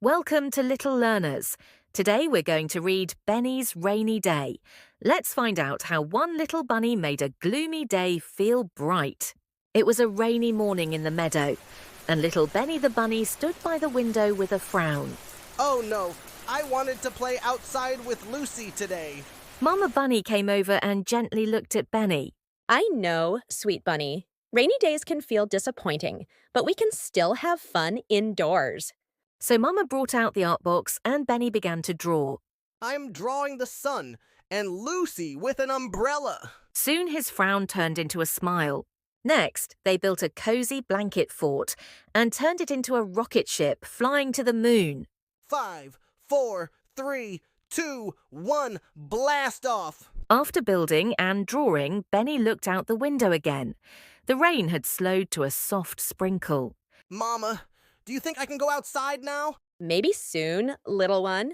Welcome to Little Learners. Today we're going to read Benny's Rainy Day. Let's find out how one little bunny made a gloomy day feel bright. It was a rainy morning in the meadow, and little Benny the bunny stood by the window with a frown. Oh no, I wanted to play outside with Lucy today. Mama Bunny came over and gently looked at Benny. I know, sweet bunny. Rainy days can feel disappointing, but we can still have fun indoors. So Mama brought out the art box and Benny began to draw. I'm drawing the sun and Lucy with an umbrella. Soon his frown turned into a smile. Next, they built a cozy blanket fort and turned it into a rocket ship flying to the moon. 5, 4, 3, 2, 1, blast off! After building and drawing, Benny looked out the window again. The rain had slowed to a soft sprinkle. Mama, do you think I can go outside now? Maybe soon, little one.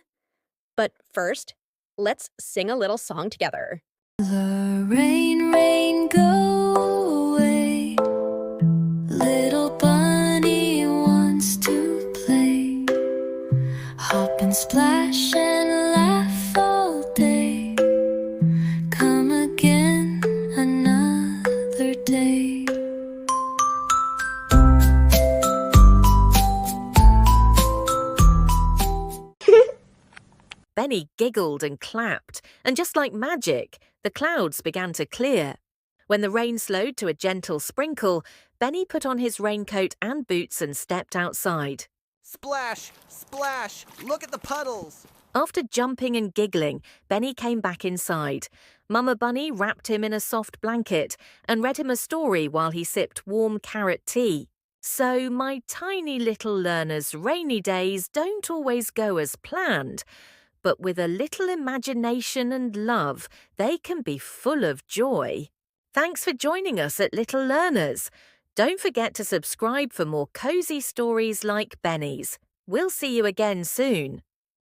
But first, let's sing a little song together. The rain, rain, go away. Little bunny wants to play. Hop and splash and laugh all day. Come again another day. Benny giggled and clapped, and just like magic, the clouds began to clear. When the rain slowed to a gentle sprinkle, Benny put on his raincoat and boots and stepped outside. Splash, splash, look at the puddles. After jumping and giggling, Benny came back inside. Mama Bunny wrapped him in a soft blanket and read him a story while he sipped warm carrot tea. So, my tiny little learners' rainy days don't always go as planned. But with a little imagination and love, they can be full of joy. Thanks for joining us at Little Learners. Don't forget to subscribe for more cozy stories like Benny's. We'll see you again soon.